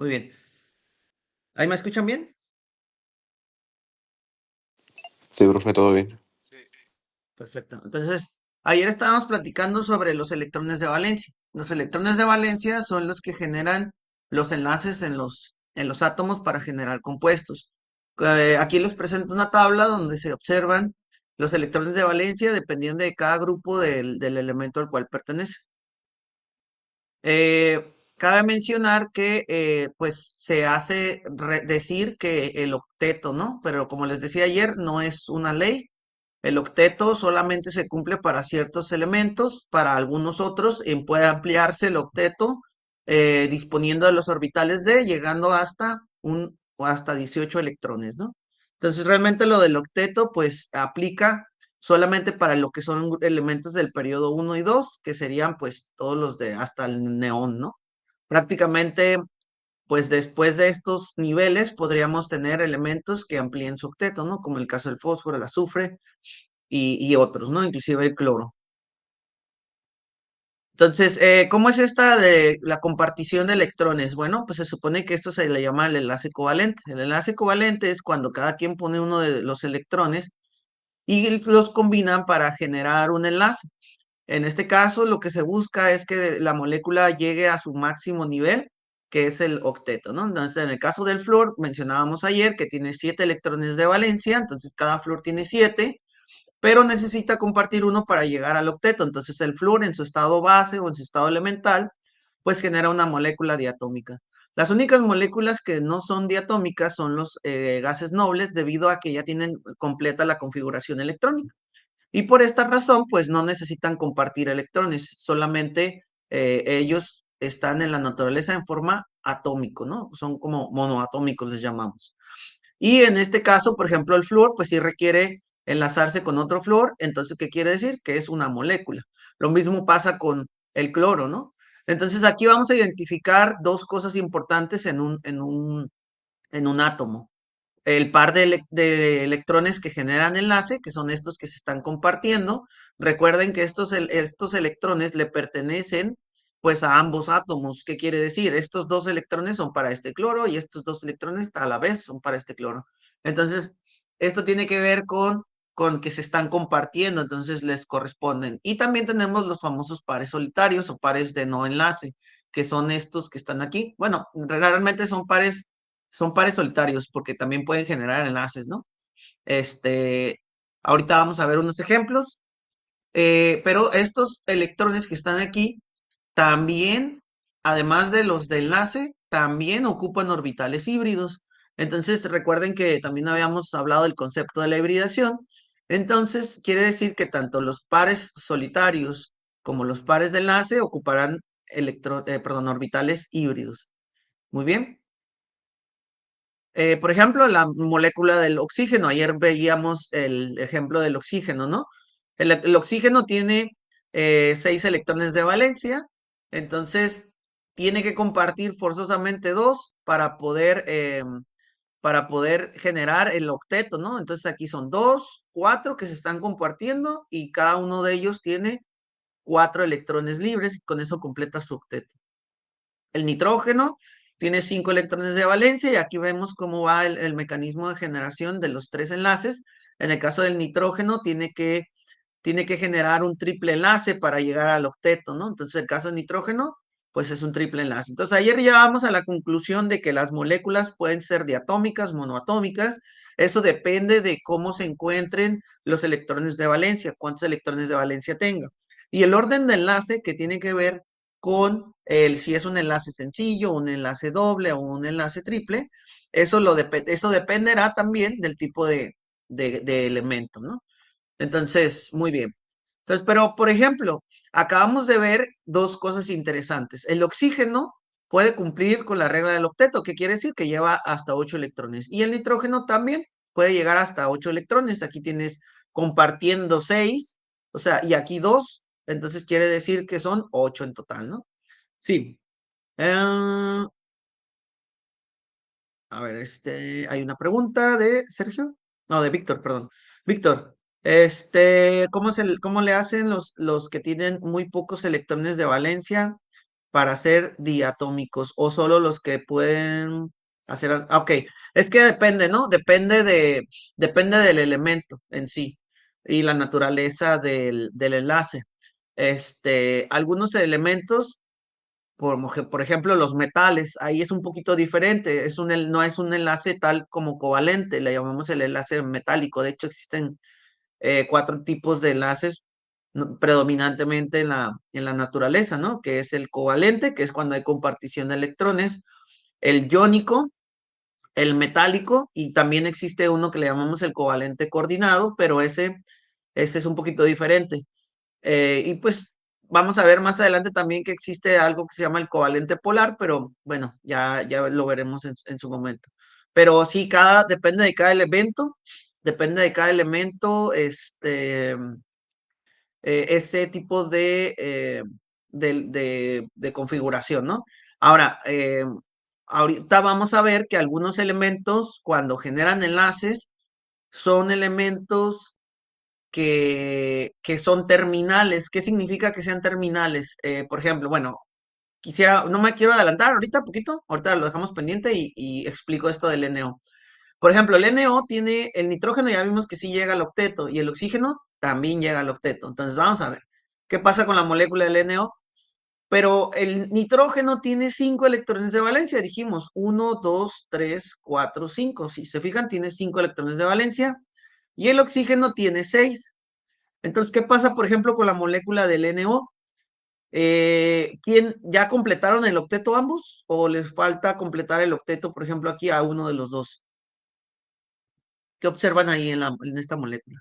Muy bien. ¿Ahí me escuchan bien? Sí, profe, todo bien. Perfecto. Entonces, ayer estábamos platicando sobre los electrones de valencia. Los electrones de valencia son los que generan los enlaces en los átomos para generar compuestos. Aquí les presento una tabla donde se observan los electrones de valencia dependiendo de cada grupo del elemento al cual pertenece. Cabe mencionar que pues se hace decir que el octeto, ¿no? Pero como les decía ayer, no es una ley. El octeto solamente se cumple para ciertos elementos, para algunos otros puede ampliarse el octeto disponiendo de los orbitales d, llegando o hasta 18 electrones, ¿no? Entonces realmente lo del octeto pues aplica solamente para lo que son elementos del periodo uno y 2 que serían pues todos los de hasta el neón, ¿no? Prácticamente pues después de estos niveles podríamos tener elementos que amplíen su octeto, ¿no? Como el caso del fósforo, el azufre y otros, ¿no? Inclusive el cloro. Entonces, ¿cómo es esta de la compartición de electrones? Bueno, pues se supone que esto se le llama el enlace covalente. El enlace covalente es cuando cada quien pone uno de los electrones y los combinan para generar un enlace. En este caso, lo que se busca es que la molécula llegue a su máximo nivel, que es el octeto, ¿no? Entonces, en el caso del flúor, mencionábamos ayer que tiene 7 electrones de valencia, entonces cada flúor tiene 7, pero necesita compartir uno para llegar al octeto. Entonces, el flúor en su estado base o en su estado elemental, pues genera una molécula diatómica. Las únicas moléculas que no son diatómicas son los gases nobles debido a que ya tienen completa la configuración electrónica. Y por esta razón, pues no necesitan compartir electrones, solamente ellos están en la naturaleza en forma atómico, ¿no? Son como monoatómicos, les llamamos. Y en este caso, por ejemplo, el flúor, pues sí requiere enlazarse con otro flúor, entonces, ¿qué quiere decir? Que es una molécula. Lo mismo pasa con el cloro, ¿no? Entonces, aquí vamos a identificar dos cosas importantes en un átomo. El par de electrones que generan enlace, que son estos que se están compartiendo. Recuerden que estos electrones le pertenecen pues a ambos átomos. ¿Qué quiere decir? Estos dos electrones son para este cloro y estos dos electrones a la vez son para este cloro. Entonces, esto tiene que ver con que se están compartiendo, entonces les corresponden. Y también tenemos los famosos pares solitarios o pares de no enlace, que son estos que están aquí. Bueno, realmente son pares solitarios porque también pueden generar enlaces, ¿no? Este, ahorita vamos a ver unos ejemplos, pero estos electrones que están aquí también, además de los de enlace, también ocupan orbitales híbridos. Entonces, recuerden que también habíamos hablado del concepto de la hibridación. Entonces, quiere decir que tanto los pares solitarios como los pares de enlace ocuparán orbitales híbridos. Muy bien. Por ejemplo, la molécula del oxígeno. Ayer veíamos el ejemplo del oxígeno, ¿no? El oxígeno tiene 6 electrones de valencia, entonces tiene que compartir forzosamente dos para poder generar el octeto, ¿no? Entonces aquí son dos, cuatro que se están compartiendo y cada uno de ellos tiene 4 electrones libres y con eso completa su octeto. El nitrógeno tiene 5 electrones de valencia y aquí vemos cómo va el mecanismo de generación de los 3 enlaces. En el caso del nitrógeno tiene que generar un triple enlace para llegar al octeto, ¿no? Entonces el caso del nitrógeno, pues es un triple enlace. Entonces ayer llegamos a la conclusión de que las moléculas pueden ser diatómicas, monoatómicas. Eso depende de cómo se encuentren los electrones de valencia, cuántos electrones de valencia tenga. Y el orden de enlace que tiene que ver con si es un enlace sencillo, un enlace doble o un enlace triple, eso dependerá también del tipo de elemento, ¿no? Entonces, muy bien. Entonces, pero por ejemplo, acabamos de ver dos cosas interesantes. El oxígeno puede cumplir con la regla del octeto, que quiere decir que lleva hasta 8 electrones. Y el nitrógeno también puede llegar hasta 8 electrones. Aquí tienes compartiendo 6, o sea, y aquí 2, entonces quiere decir que son 8 en total, ¿no? Sí. Eh, a ver, hay una pregunta de Sergio. No, de Víctor, perdón. Víctor, ¿cómo le hacen los que tienen muy pocos electrones de valencia? para ser diatómicos o solo los que pueden hacer. Ok, es que depende, ¿no? Depende del elemento en sí y la naturaleza del enlace. Algunos elementos, por ejemplo, los metales, ahí es un poquito diferente, no es un enlace tal como covalente, le llamamos el enlace metálico. De hecho, existen cuatro tipos de enlaces predominantemente en la naturaleza, ¿no? Que es el covalente, que es cuando hay compartición de electrones, el iónico, el metálico, y también existe uno que le llamamos el covalente coordinado, pero ese es un poquito diferente. Y pues vamos a ver más adelante también que existe algo que se llama el covalente polar, pero bueno, ya lo veremos en su momento. Pero sí, depende de cada elemento, ese tipo de configuración, ¿no? Ahora, ahorita vamos a ver que algunos elementos, cuando generan enlaces, son elementos que son terminales. ¿Qué significa que sean terminales? Por ejemplo, bueno, no me quiero adelantar ahorita poquito, ahorita lo dejamos pendiente y explico esto del NO. Por ejemplo, el NO tiene el nitrógeno, ya vimos que sí llega al octeto, y el oxígeno también llega al octeto. Entonces, vamos a ver qué pasa con la molécula del NO. Pero el nitrógeno tiene 5 electrones de valencia, dijimos 1, 2, 3, 4, 5. Si se fijan, tiene 5 electrones de valencia y el oxígeno tiene 6. Entonces, ¿qué pasa, por ejemplo, con la molécula del NO? ¿Ya completaron el octeto ambos? ¿O les falta completar el octeto, por ejemplo, aquí a uno de los dos? ¿Qué observan ahí en esta molécula?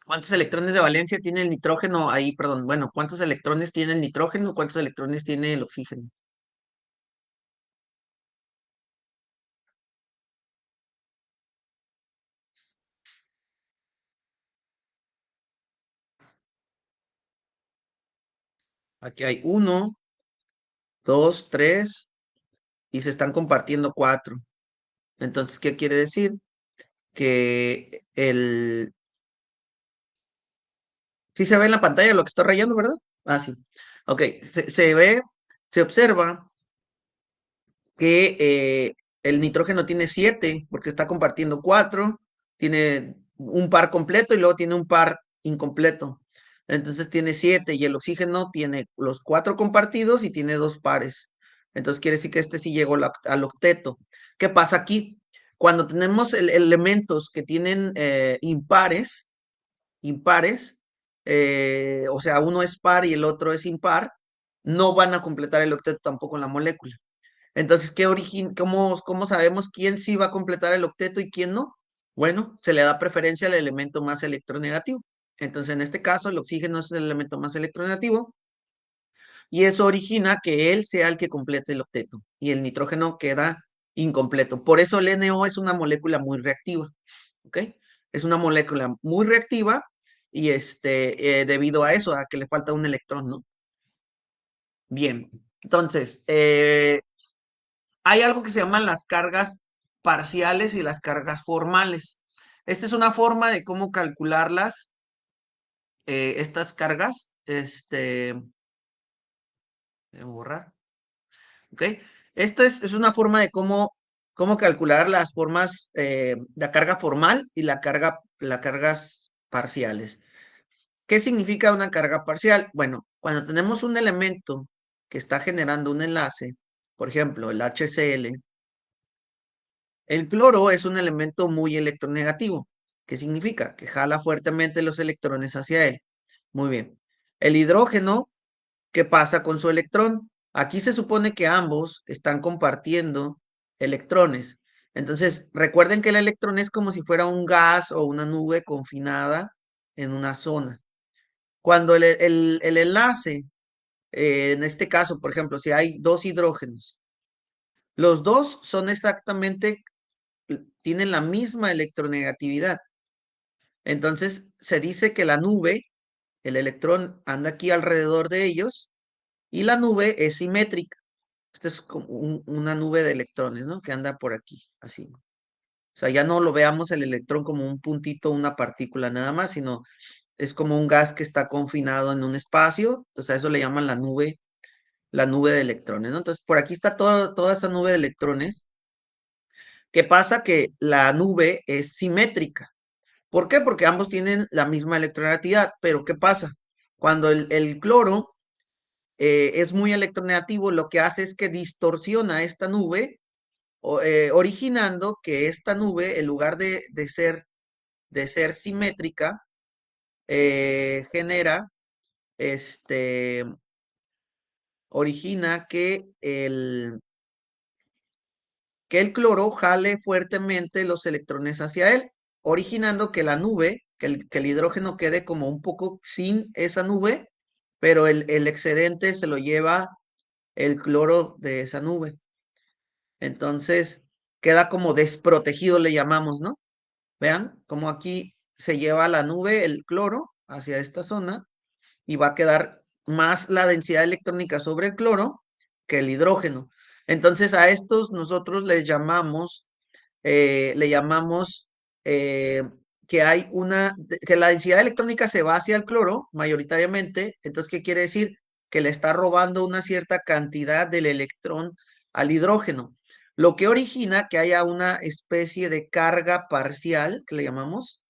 ¿Cuántos electrones de valencia tiene el nitrógeno ahí? Perdón, bueno, ¿cuántos electrones tiene el nitrógeno? ¿Cuántos electrones tiene el oxígeno? Aquí hay uno, dos, tres, y se están compartiendo cuatro. Entonces, ¿qué quiere decir? Que sí se ve en la pantalla lo que está rayando, ¿verdad? Ah, sí. Ok, se observa que el nitrógeno tiene 7 porque está compartiendo 4, tiene un par completo y luego tiene un par incompleto. Entonces tiene 7 y el oxígeno tiene los 4 compartidos y tiene 2 pares. Entonces quiere decir que este sí llegó al octeto. ¿Qué pasa aquí? Cuando tenemos elementos que tienen impares, o sea, uno es par y el otro es impar, no van a completar el octeto tampoco en la molécula. Entonces, cómo sabemos quién sí va a completar el octeto y quién no? Bueno, se le da preferencia al elemento más electronegativo. Entonces, en este caso, el oxígeno es el elemento más electronegativo y eso origina que él sea el que complete el octeto y el nitrógeno queda incompleto. Por eso el NO es una molécula muy reactiva, ¿ok? Es una molécula muy reactiva y debido a eso, a que le falta un electrón, ¿no? Bien, entonces, hay algo que se llaman las cargas parciales y las cargas formales. Esta es una forma de cómo calcularlas, estas cargas. Voy a borrar, ¿ok? Esto es una forma de cómo calcular las formas, la carga formal y las cargas parciales. ¿Qué significa una carga parcial? Bueno, cuando tenemos un elemento que está generando un enlace, por ejemplo, el HCl. El cloro es un elemento muy electronegativo. ¿Qué significa? Que jala fuertemente los electrones hacia él. Muy bien. El hidrógeno, ¿qué pasa con su electrón? Aquí se supone que ambos están compartiendo electrones. Entonces, recuerden que el electrón es como si fuera un gas o una nube confinada en una zona. Cuando el enlace, en este caso, por ejemplo, si hay dos hidrógenos, los dos son exactamente tienen la misma electronegatividad. Entonces, se dice que la nube, el electrón anda aquí alrededor de ellos y la nube es simétrica. Esta es como una nube de electrones, ¿no? Que anda por aquí, así. O sea, ya no lo veamos el electrón como un puntito, una partícula nada más, sino es como un gas que está confinado en un espacio. Entonces a eso le llaman la nube de electrones, ¿no? Entonces por aquí está toda esa nube de electrones. ¿Qué pasa? Que la nube es simétrica. ¿Por qué? Porque ambos tienen la misma electronegatividad. Pero ¿qué pasa? Cuando el cloro es muy electronegativo, lo que hace es que distorsiona esta nube, originando que esta nube, en lugar de ser simétrica, genera, este, origina que el cloro jale fuertemente los electrones hacia él, originando que la nube, que el hidrógeno quede como un poco sin esa nube, pero el excedente se lo lleva el cloro de esa nube. Entonces, queda como desprotegido, le llamamos, ¿no? Vean, como aquí se lleva la nube, el cloro, hacia esta zona, y va a quedar más la densidad electrónica sobre el cloro que el hidrógeno. Entonces, a estos nosotros le llamamos eh, que hay que la densidad electrónica se va hacia el cloro mayoritariamente. Entonces, ¿qué quiere decir? Que le está robando una cierta cantidad del electrón al hidrógeno, lo que origina que haya una especie de carga parcial, que le llamamos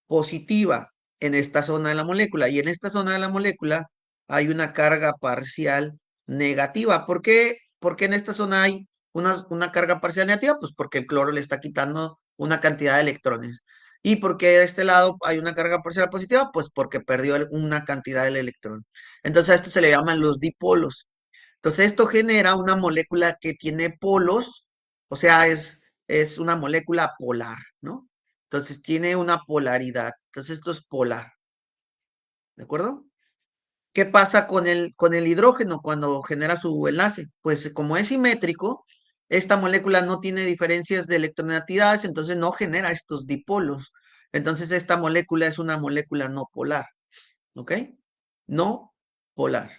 positiva en esta zona de la molécula. Y en esta zona de la molécula hay una carga parcial negativa. ¿Por qué? Porque en esta zona hay una carga parcial negativa, pues porque el cloro le está quitando una cantidad de electrones. ¿Y porque de este lado hay una carga parcial positiva? Pues porque perdió una cantidad del electrón. Entonces a esto se le llaman los dipolos. Entonces esto genera una molécula que tiene polos, o sea, es una molécula polar, ¿no? Entonces tiene una polaridad. Entonces esto es polar, ¿de acuerdo? ¿Qué pasa con el hidrógeno cuando genera su enlace? Pues como es simétrico, esta molécula no tiene diferencias de electronegatividades, entonces no genera estos dipolos. Entonces esta molécula es una molécula no polar, ¿ok? No polar.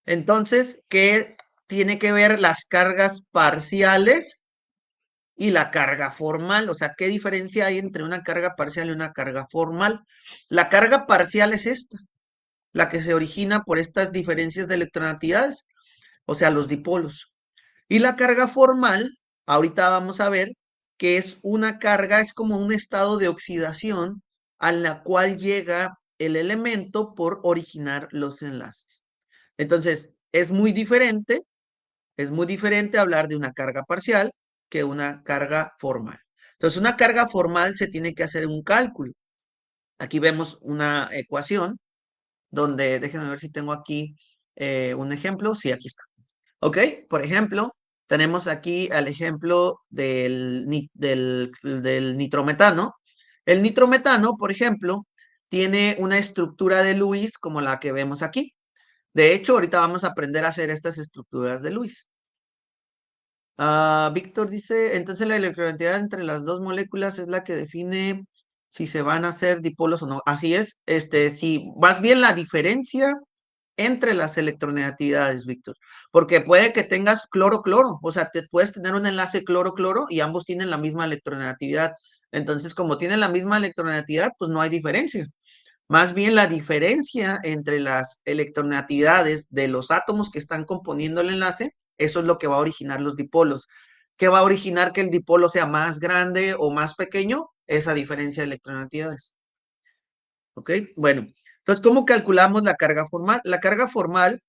Entonces, ¿qué tiene que ver las cargas parciales y la carga formal? O sea, ¿qué diferencia hay entre una carga parcial y una carga formal? La carga parcial es esta, la que se origina por estas diferencias de electronegatividades, o sea, los dipolos. Y la carga formal, ahorita vamos a ver que es una carga, es como un estado de oxidación a la cual llega el elemento por originar los enlaces. Entonces, es muy diferente hablar de una carga parcial que una carga formal. Entonces, una carga formal se tiene que hacer un cálculo. Aquí vemos una ecuación donde, déjenme ver si tengo aquí un ejemplo. Sí, aquí está. ¿Ok? Por ejemplo, tenemos aquí el ejemplo del nitrometano. El nitrometano, por ejemplo, tiene una estructura de Lewis como la que vemos aquí. De hecho, ahorita vamos a aprender a hacer estas estructuras de Lewis. Víctor dice, entonces la electronegatividad entre las dos moléculas es la que define si se van a hacer dipolos o no. Así es, sí, más bien la diferencia entre las electronegatividades, Víctor, porque puede que tengas cloro-cloro, o sea, te puedes tener un enlace cloro-cloro y ambos tienen la misma electronegatividad. Entonces, como tienen la misma electronegatividad, pues no hay diferencia. Más bien la diferencia entre las electronegatividades de los átomos que están componiendo el enlace, eso es lo que va a originar los dipolos. ¿Qué va a originar que el dipolo sea más grande o más pequeño? Esa diferencia de electronegatividades. ¿Ok? Bueno, entonces, ¿cómo calculamos la carga formal? La carga formal,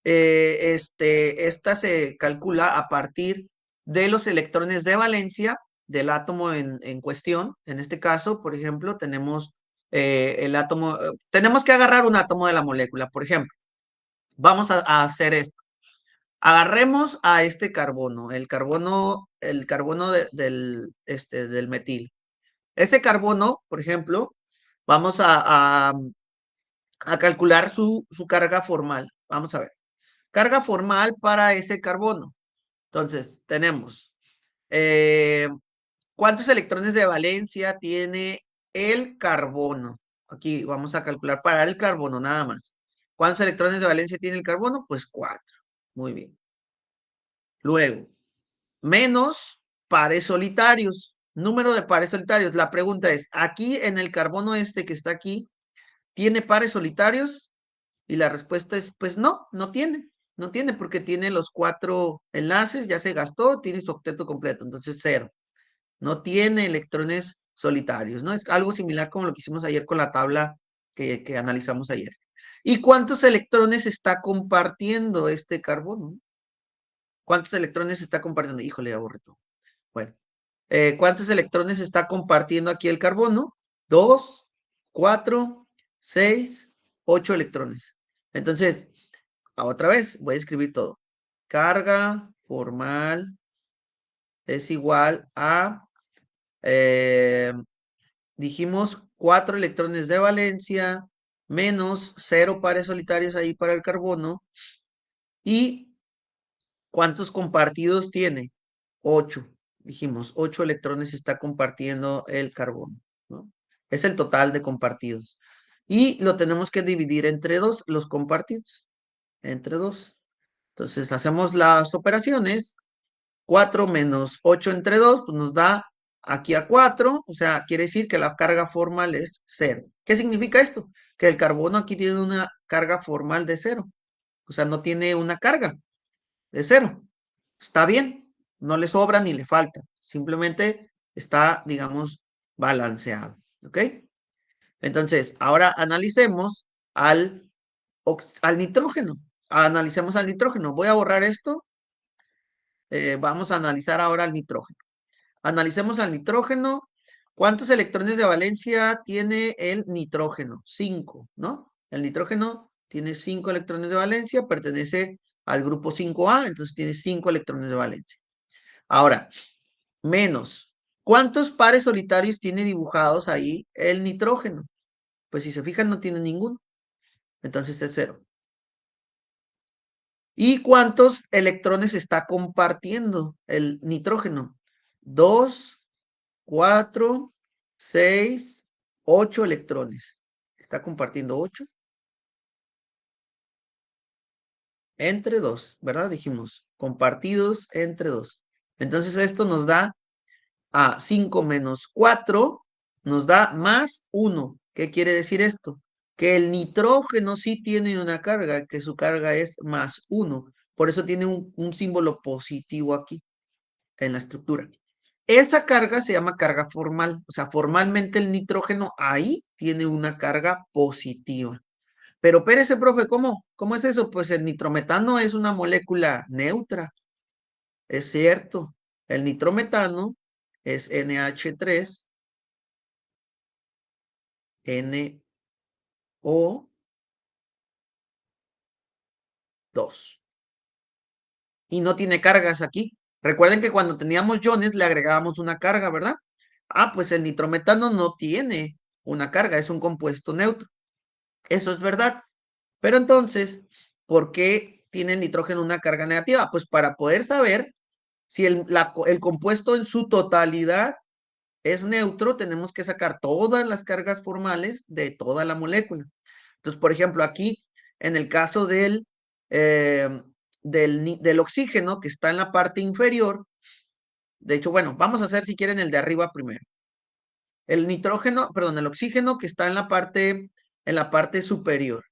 esta se calcula a partir de los electrones de valencia del átomo en cuestión. En este caso, por ejemplo, tenemos el átomo, tenemos que agarrar un átomo de la molécula. Por ejemplo, vamos a hacer esto. Agarremos a este carbono, el carbono del metil. Ese carbono, por ejemplo, vamos a calcular su carga formal. Vamos a ver. Carga formal para ese carbono. Entonces, tenemos eh, ¿cuántos electrones de valencia tiene el carbono? Aquí vamos a calcular para el carbono nada más. ¿Cuántos electrones de valencia tiene el carbono? Pues 4. Muy bien. Luego, menos pares solitarios. Número de pares solitarios. La pregunta es, aquí en el carbono este que está aquí, ¿tiene pares solitarios? Y la respuesta es, pues no, no tiene. No tiene porque tiene los 4 enlaces, ya se gastó, tiene su octeto completo, entonces cero. No tiene electrones solitarios, ¿no? Es algo similar como lo que hicimos ayer con la tabla que analizamos ayer. ¿Y cuántos electrones está compartiendo este carbono? ¿Cuántos electrones está compartiendo? Híjole, ya borré todo. Bueno, ¿cuántos electrones está compartiendo aquí el carbono? 2, 4, 6, 8 electrones. Entonces, otra vez, voy a escribir todo. Carga formal es igual a, dijimos, 4 electrones de valencia menos 0 pares solitarios ahí para el carbono. ¿Y cuántos compartidos tiene? 8. Dijimos, 8 electrones está compartiendo el carbono, ¿no? Es el total de compartidos. Y lo tenemos que dividir entre 2, los compartidos, entre 2. Entonces hacemos las operaciones. 4 menos 8 entre 2, pues nos da aquí a 4, o sea, quiere decir que la carga formal es 0. ¿Qué significa esto? Que el carbono aquí tiene una carga formal de 0, o sea, no tiene una carga de 0. Está bien, no le sobra ni le falta, simplemente está, digamos, balanceado, ¿ok? Entonces, ahora analicemos al nitrógeno. Analicemos al nitrógeno. Voy a borrar esto. Vamos a analizar ahora al nitrógeno. Analicemos al nitrógeno. ¿Cuántos electrones de valencia tiene el nitrógeno? 5, ¿no? El nitrógeno tiene 5 electrones de valencia, pertenece al grupo 5A, entonces tiene 5 electrones de valencia. Ahora, menos, ¿cuántos pares solitarios tiene dibujados ahí el nitrógeno? Pues si se fijan no tiene ninguno, entonces es 0. ¿Y cuántos electrones está compartiendo el nitrógeno? 2, 4, 6, 8 electrones. Está compartiendo 8 entre 2, ¿verdad? Dijimos, compartidos entre 2. Entonces esto nos da a 5 menos 4, nos da más 1. ¿Qué quiere decir esto? Que el nitrógeno sí tiene una carga, que su carga es más 1. Por eso tiene un símbolo positivo aquí en la estructura. Esa carga se llama carga formal, o sea, formalmente el nitrógeno ahí tiene una carga positiva. Pero espérese, profe, ¿cómo es eso? Pues el nitrometano es una molécula neutra, es cierto. El nitrometano es NH3, NO2. Y no tiene cargas aquí. Recuerden que cuando teníamos iones le agregábamos una carga, ¿verdad? Ah, pues el nitrometano no tiene una carga, es un compuesto neutro. Eso es verdad. Pero entonces, ¿por qué tiene el nitrógeno una carga negativa? Pues para poder saber si el compuesto en su totalidad es neutro, tenemos que sacar todas las cargas formales de toda la molécula. Entonces, por ejemplo, aquí, en el caso eh, del oxígeno, que está en la parte inferior, de hecho, bueno, vamos a hacer si quieren el de arriba primero. El nitrógeno, perdón, el oxígeno que está en la parte superior.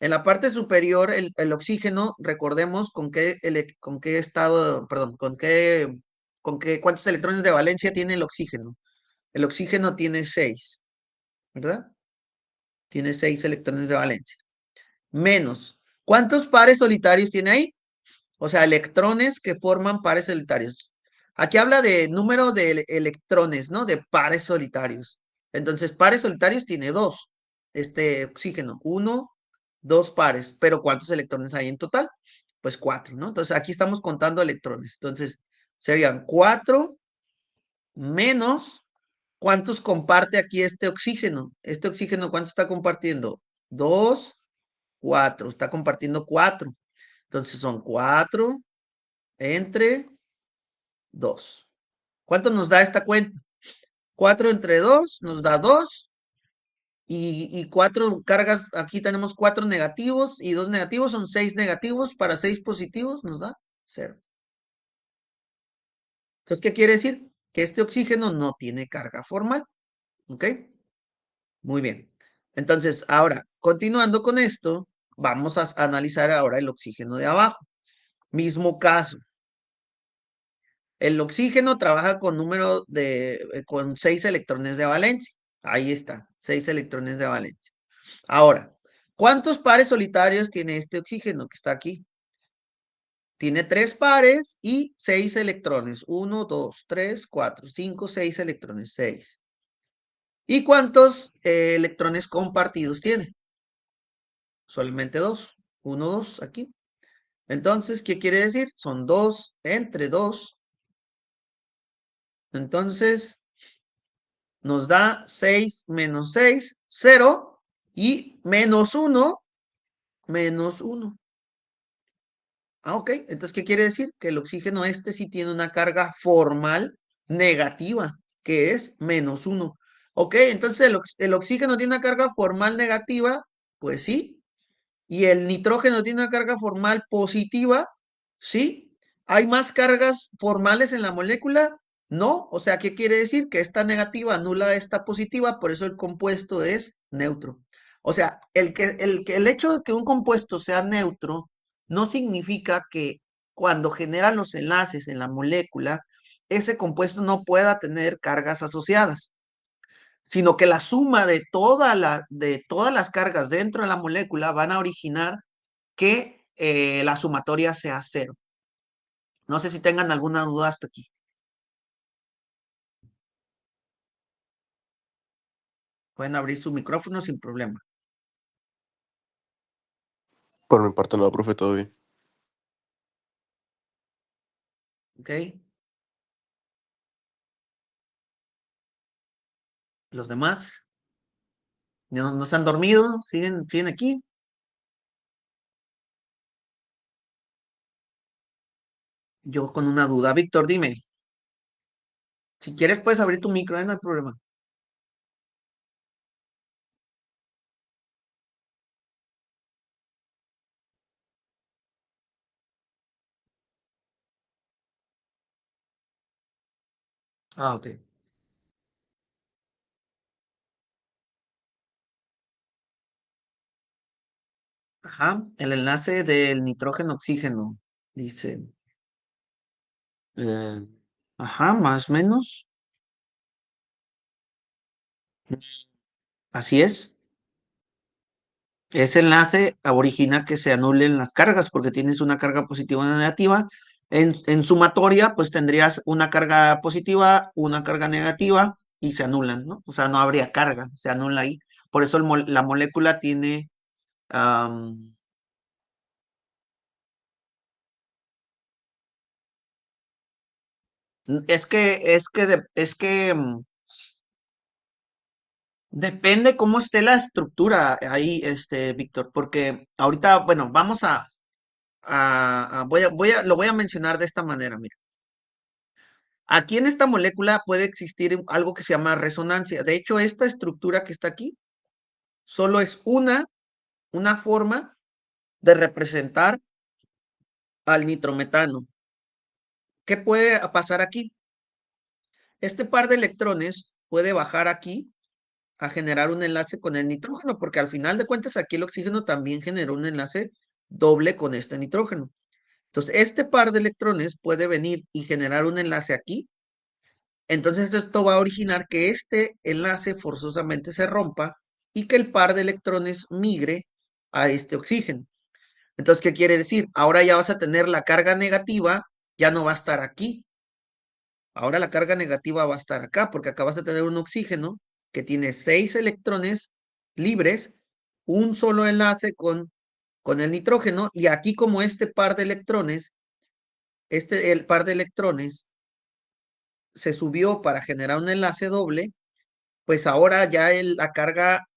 En la parte superior, el oxígeno, recordemos con qué estado, perdón, cuántos electrones de valencia tiene el oxígeno. El oxígeno tiene 6, ¿verdad? Tiene 6 electrones de valencia. Menos, ¿cuántos pares solitarios tiene ahí? O sea, electrones que forman pares solitarios. Aquí habla de número de electrones, ¿no? De pares solitarios. Entonces, pares solitarios tiene 2. Este oxígeno, 1, 2 pares. Pero ¿cuántos electrones hay en total? Pues 4, ¿no? Entonces, aquí estamos contando electrones. Entonces, serían 4 menos, ¿cuántos comparte aquí este oxígeno? Este oxígeno, ¿cuánto está compartiendo? 2, 4. Está compartiendo 4. Entonces, son 4 entre 2. ¿Cuánto nos da esta cuenta? 4 entre 2 nos da 2. Y 4 cargas, aquí tenemos 4 negativos y 2 negativos, son 6 negativos para 6 positivos, nos da 0. Entonces, ¿qué quiere decir? Que este oxígeno no tiene carga formal. ¿Ok? Muy bien. Entonces, ahora, continuando con esto, vamos a analizar ahora el oxígeno de abajo. Mismo caso. El oxígeno trabaja con con 6 electrones de valencia. Ahí está, 6 electrones de valencia. Ahora, ¿cuántos pares solitarios tiene este oxígeno que está aquí? Tiene 3 pares y 6 electrones. 1, 2, 3, 4, 5, 6 electrones. 6. ¿Y cuántos electrones compartidos tiene? Solamente 2. 1, 2 aquí. Entonces, ¿qué quiere decir? Son 2 entre 2. Entonces, nos da 6 menos 6, 0. Y menos 1, menos 1. Ah, ok. Entonces, ¿qué quiere decir? Que el oxígeno este sí tiene una carga formal negativa, que es menos 1. Ok, entonces el oxígeno tiene una carga formal negativa, pues sí. Y el nitrógeno tiene una carga formal positiva, ¿sí? ¿Hay más cargas formales en la molécula? No. O sea, ¿qué quiere decir? Que esta negativa anula esta positiva, por eso el compuesto es neutro. O sea, el hecho de que un compuesto sea neutro no significa que cuando generan los enlaces en la molécula, ese compuesto no pueda tener cargas asociadas, sino que la suma de todas las cargas dentro de la molécula van a originar que la sumatoria sea 0. No sé si tengan alguna duda hasta aquí. Pueden abrir su micrófono sin problema. Por mi parte no, profe, todo bien. ¿Ok? Los demás no se han dormido, siguen aquí. Yo con una duda. Víctor, dime. Si quieres puedes abrir tu micro, no hay problema. Ah, ok. Ajá, el enlace del nitrógeno-oxígeno. Dice, eh, ajá, más o menos. Así es. Ese enlace origina que se anulen las cargas porque tienes una carga positiva y una negativa. En sumatoria, pues tendrías una carga positiva, una carga negativa y se anulan, ¿no? O sea, no habría carga, se anula ahí. Por eso la molécula tiene, am, depende cómo esté la estructura ahí, Víctor, porque ahorita, bueno, vamos lo voy a mencionar de esta manera, mira. Aquí en esta molécula puede existir algo que se llama resonancia. De hecho, esta estructura que está aquí solo es una forma de representar al nitrometano. ¿Qué puede pasar aquí? Este par de electrones puede bajar aquí a generar un enlace con el nitrógeno, porque al final de cuentas aquí el oxígeno también generó un enlace doble con este nitrógeno. Entonces, este par de electrones puede venir y generar un enlace aquí. Entonces esto va a originar que este enlace forzosamente se rompa y que el par de electrones migre a este oxígeno. Entonces, ¿qué quiere decir? Ahora ya vas a tener la carga negativa, ya no va a estar aquí. Ahora la carga negativa va a estar acá porque acá vas a tener un oxígeno que tiene 6 electrones libres, un solo enlace con el nitrógeno y aquí como este par de electrones, el par de electrones se subió para generar un enlace doble, pues ahora ya la carga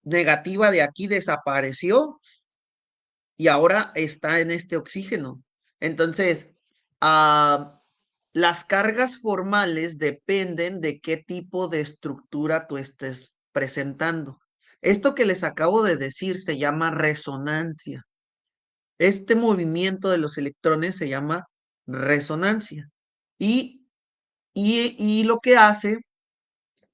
negativa de aquí desapareció y ahora está en este oxígeno. Entonces, ah, las cargas formales dependen de qué tipo de estructura tú estés presentando. Esto que les acabo de decir se llama resonancia. Este movimiento de los electrones se llama resonancia. Y, y lo que hace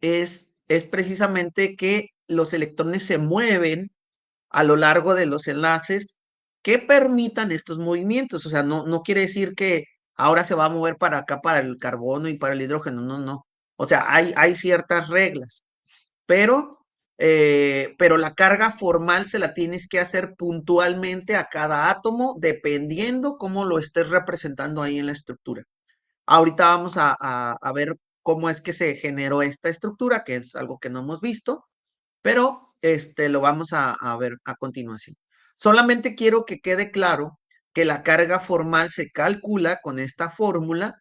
es precisamente que los electrones se mueven a lo largo de los enlaces que permitan estos movimientos. O sea, no quiere decir que ahora se va a mover para acá, para el carbono y para el hidrógeno. No, no. O sea, hay ciertas reglas, pero la carga formal se la tienes que hacer puntualmente a cada átomo, dependiendo cómo lo estés representando ahí en la estructura. Ahorita vamos a ver cómo es que se generó esta estructura, que es algo que no hemos visto, pero lo vamos a ver a continuación. Solamente quiero que quede claro que la carga formal se calcula con esta fórmula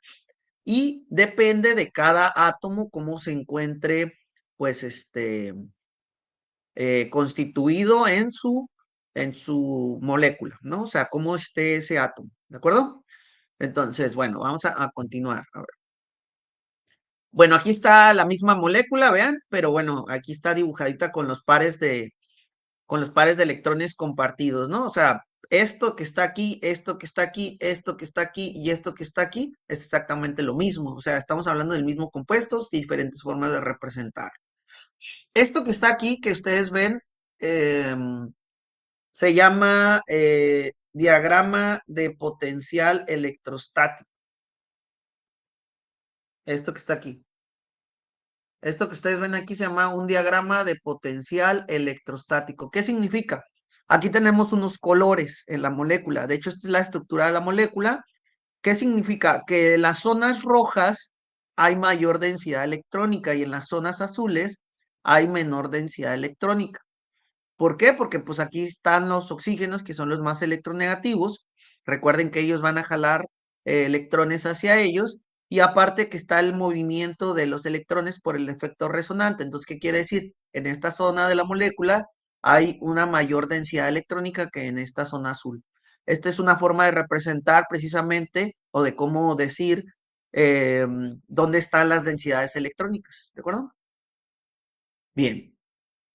y depende de cada átomo cómo se encuentre, pues, constituido en su molécula, ¿no? O sea, cómo esté ese átomo, ¿de acuerdo? Entonces, bueno, vamos a continuar. A ver. Bueno, aquí está la misma molécula, vean, pero bueno, aquí está dibujadita con los pares de electrones compartidos, ¿no? O sea, esto que está aquí, esto que está aquí, esto que está aquí y esto que está aquí es exactamente lo mismo. O sea, estamos hablando del mismo compuesto, diferentes formas de representar. Esto que está aquí, que ustedes ven, se llama diagrama de potencial electrostático. Esto que está aquí. Esto que ustedes ven aquí se llama un diagrama de potencial electrostático. ¿Qué significa? Aquí tenemos unos colores en la molécula. De hecho, esta es la estructura de la molécula. ¿Qué significa? Que en las zonas rojas hay mayor densidad electrónica y en las zonas azules hay menor densidad electrónica. ¿Por qué? Porque pues aquí están los oxígenos, que son los más electronegativos. Recuerden que ellos van a jalar electrones hacia ellos. Y aparte que está el movimiento de los electrones por el efecto resonante. Entonces, ¿qué quiere decir? En esta zona de la molécula hay una mayor densidad electrónica que en esta zona azul. Esta es una forma de representar precisamente o de cómo decir dónde están las densidades electrónicas. ¿De acuerdo? Bien.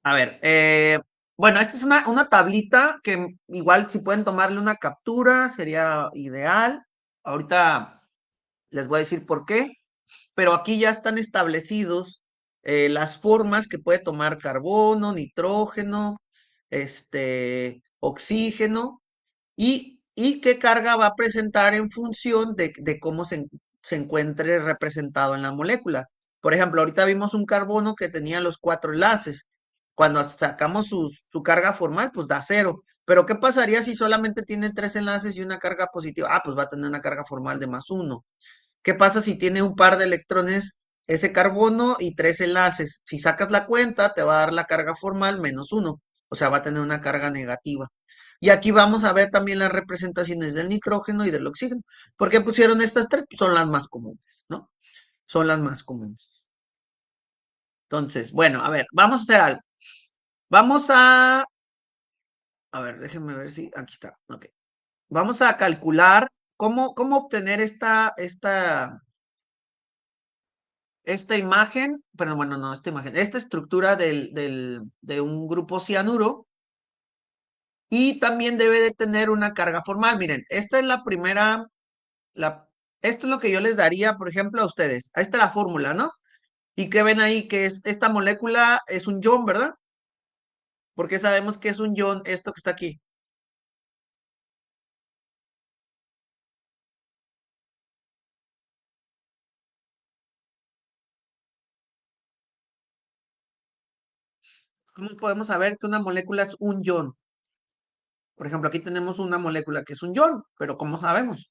A ver, bueno, esta es una tablita que igual si pueden tomarle una captura sería ideal. Ahorita les voy a decir por qué, pero aquí ya están establecidos las formas que puede tomar carbono, nitrógeno, oxígeno y qué carga va a presentar en función de cómo se encuentre representado en la molécula. Por ejemplo, ahorita vimos un carbono que tenía los 4 enlaces. Cuando sacamos su carga formal, pues da 0. Pero ¿qué pasaría si solamente tiene 3 enlaces y una carga positiva? Ah, pues va a tener una carga formal de +1. ¿Qué pasa si tiene un par de electrones ese carbono y 3 enlaces? Si sacas la cuenta, te va a dar la carga formal -1. O sea, va a tener una carga negativa. Y aquí vamos a ver también las representaciones del nitrógeno y del oxígeno. ¿Por qué pusieron estas tres? Pues son las más comunes, ¿no? Son las más comunes. Entonces, bueno, a ver, vamos a hacer algo. Vamos a ver, déjenme ver si, aquí está, ok. Vamos a calcular cómo obtener esta imagen, pero bueno, no, esta imagen, esta estructura de un grupo cianuro y también debe de tener una carga formal. Miren, esta es la primera, esto es lo que yo les daría, por ejemplo, a ustedes. Ahí está la fórmula, ¿no? Y que ven ahí que esta molécula es un ion, ¿verdad? Porque sabemos que es un ion esto que está aquí. ¿Cómo podemos saber que una molécula es un ion? Por ejemplo, aquí tenemos una molécula que es un ion, pero ¿cómo sabemos?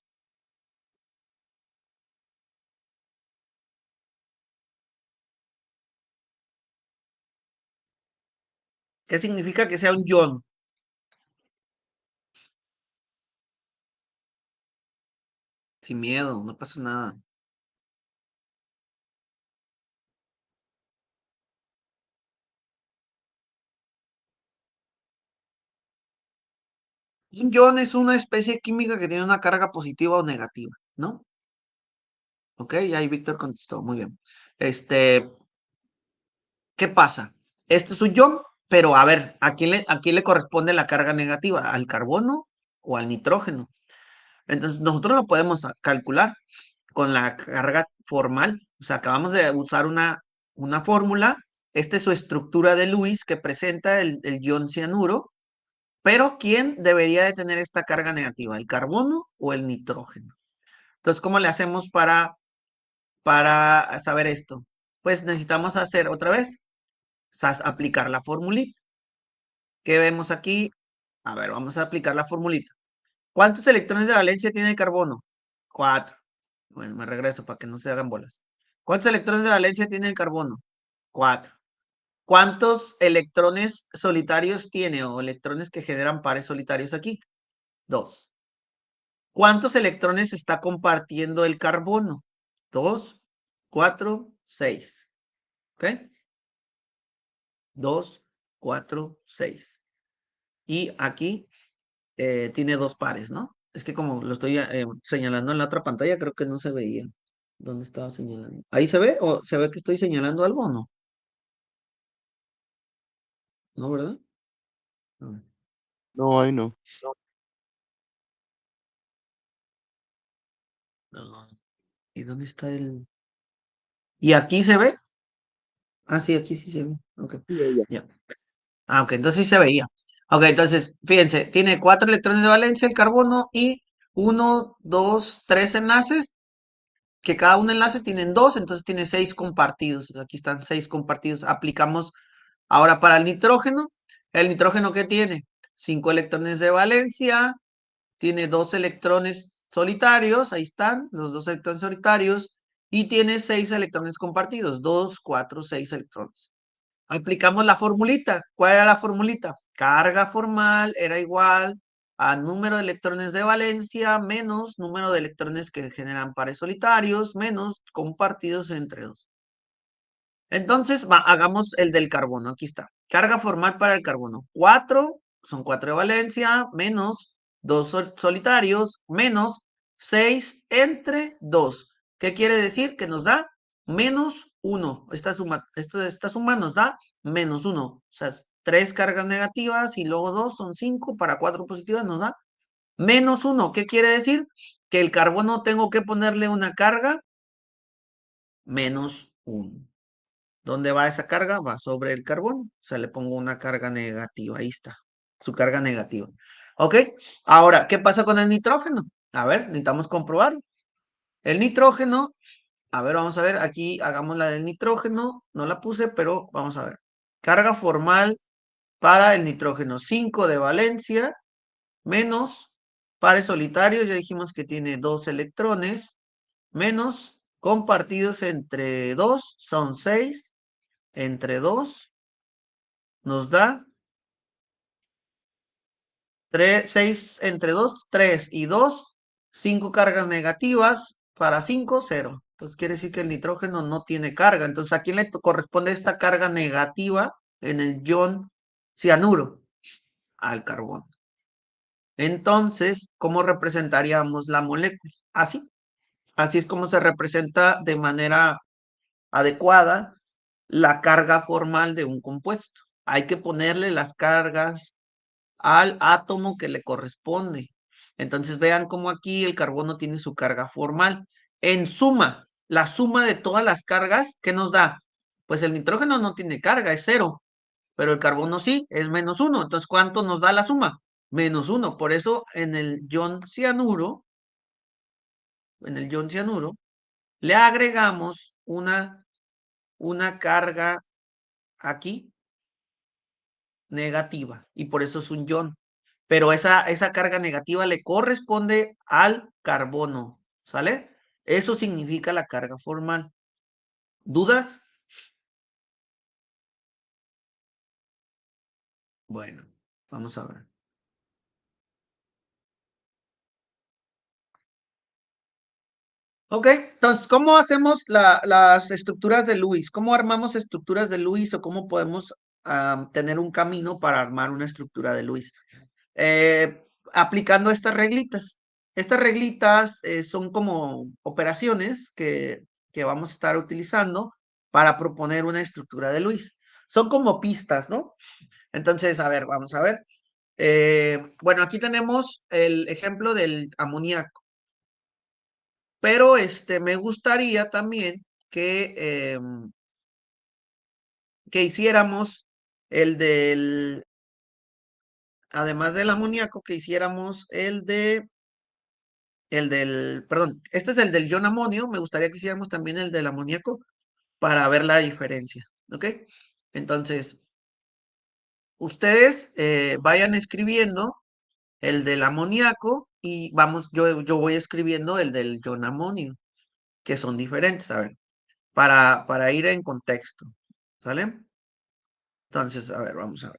¿Qué significa que sea un ion? Sin miedo, no pasa nada. Un ion es una especie química que tiene una carga positiva o negativa, ¿no? Ok, ya ahí Víctor contestó, muy bien. ¿Qué pasa? Esto es un ion, pero a ver, ¿a quién le corresponde la carga negativa? ¿Al carbono o al nitrógeno. Entonces, nosotros lo podemos calcular con la carga formal. O sea, acabamos de usar una fórmula. Esta es su estructura de Lewis que presenta el ion cianuro. Pero, ¿quién debería de tener esta carga negativa? ¿El carbono o el nitrógeno? Entonces, ¿cómo le hacemos para saber esto? Pues necesitamos hacer otra vez, aplicar la formulita. ¿Qué vemos aquí? A ver, vamos a aplicar la formulita. ¿Cuántos electrones de valencia tiene el carbono? 4. Bueno, me regreso para que no se hagan bolas. ¿Cuántos electrones de valencia tiene el carbono? 4. ¿Cuántos electrones solitarios tiene o electrones que generan pares solitarios aquí? 2. ¿Cuántos electrones está compartiendo el carbono? 2, 4, 6. ¿Ok? 2, 4, 6. Y aquí tiene dos pares, ¿no? Es que como lo estoy señalando en la otra pantalla, creo que no se veía. ¿Dónde estaba señalando? ¿Ahí se ve? ¿O se ve que estoy señalando algo o no? ¿No, verdad? A ver. No, ahí no. No. ¿Y dónde está el...? ¿Y aquí se ve? Ah, sí, aquí sí se ve. Ok, Sí, ella. ya. Ah, ok, entonces sí se veía. Ok, entonces, fíjense, tiene 4 electrones de valencia el carbono y uno, 2, 3 enlaces, que cada un enlace tienen 2, entonces tiene 6 compartidos. Aquí están 6 compartidos. Aplicamos ahora para el nitrógeno ¿qué tiene? 5 electrones de valencia, tiene 2 electrones solitarios, ahí están, los 2 electrones solitarios, y tiene 6 electrones compartidos, 2, 4, 6 electrones. Aplicamos la formulita. ¿Cuál era la formulita? Carga formal era igual a número de electrones de valencia menos número de electrones que generan pares solitarios menos compartidos entre dos. Entonces, hagamos el del carbono. Aquí está. Carga formal para el carbono. 4, son 4 de valencia, menos 2 solitarios, menos 6 entre 2. ¿Qué quiere decir? Que nos da menos 1. Esta suma nos da menos 1. O sea, 3 cargas negativas y luego 2 son 5. Para 4 positivas nos da menos 1. ¿Qué quiere decir? Que el carbono tengo que ponerle una carga menos 1. ¿Dónde va esa carga? Va sobre el carbono. O sea, le pongo una carga negativa. Ahí está. Su carga negativa. ¿Ok? Ahora, ¿qué pasa con el nitrógeno? A ver, necesitamos comprobarlo. El nitrógeno, a ver, vamos a ver. Aquí hagamos la del nitrógeno. No la puse, pero vamos a ver. Carga formal para el nitrógeno. 5 de valencia menos pares solitarios. Ya dijimos que tiene 2 electrones. Menos compartidos entre 2 son 6 entre 2 nos da 3, 6 entre 2, 3 y 2, 5 cargas negativas para 5, 0. Entonces quiere decir que el nitrógeno no tiene carga. Entonces, ¿a quién le corresponde esta carga negativa en el ion cianuro? Al carbono. Entonces, ¿cómo representaríamos la molécula? Así. Así es como se representa de manera adecuada la carga formal de un compuesto. Hay que ponerle las cargas al átomo que le corresponde. Entonces vean cómo aquí el carbono tiene su carga formal. En suma, la suma de todas las cargas, ¿qué nos da? Pues el nitrógeno no tiene carga, es 0, pero el carbono sí, es menos 1. Entonces, ¿cuánto nos da la suma? Menos 1. Por eso en el ion cianuro, le agregamos una carga aquí negativa y por eso es un ion. Pero esa carga negativa le corresponde al carbono, ¿sale? Eso significa la carga formal. ¿Dudas? Bueno, vamos a ver. Ok, entonces, ¿cómo hacemos las estructuras de Lewis? ¿Cómo armamos estructuras de Lewis o cómo podemos tener un camino para armar una estructura de Lewis? Aplicando estas reglitas. Estas reglitas son como operaciones que vamos a estar utilizando para proponer una estructura de Lewis. Son como pistas, ¿no? Entonces, a ver, vamos a ver. Bueno, aquí tenemos el ejemplo del amoníaco, pero me gustaría también que hiciéramos el del, además del amoníaco, que hiciéramos perdón, este es el del ion amonio, me gustaría que hiciéramos también el del amoníaco para ver la diferencia, ¿ok? Entonces, ustedes vayan escribiendo el del amoníaco y vamos, yo voy escribiendo el del ion amonio, que son diferentes, a ver, para ir en contexto, ¿sale? Entonces, a ver, vamos a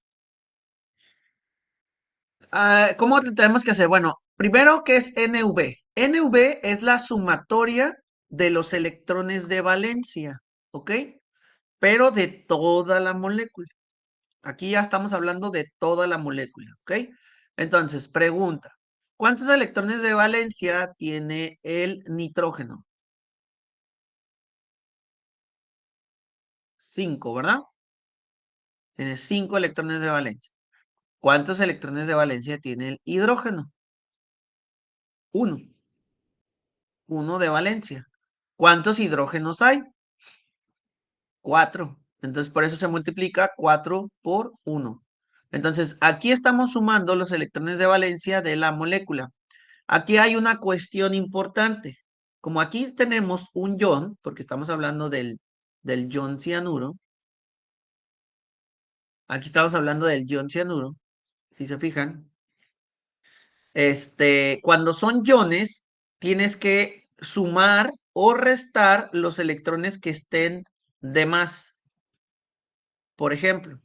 ver. ¿Cómo tenemos que hacer? Bueno, primero, ¿qué es NV? NV es la sumatoria de los electrones de valencia, ¿ok? Pero de toda la molécula. Aquí ya estamos hablando de toda la molécula, ¿ok? Entonces, pregunta, ¿cuántos electrones de valencia tiene el nitrógeno? 5, ¿verdad? Tiene 5 electrones de valencia. ¿Cuántos electrones de valencia tiene el hidrógeno? 1. 1 de valencia. ¿Cuántos hidrógenos hay? 4. Entonces, por eso se multiplica 4 por 1. Entonces, aquí estamos sumando los electrones de valencia de la molécula. Aquí hay una cuestión importante. Como aquí tenemos un ion, porque estamos hablando del ion cianuro, aquí estamos hablando del ion cianuro, si se fijan, cuando son iones, tienes que sumar o restar los electrones que estén de más. Por ejemplo,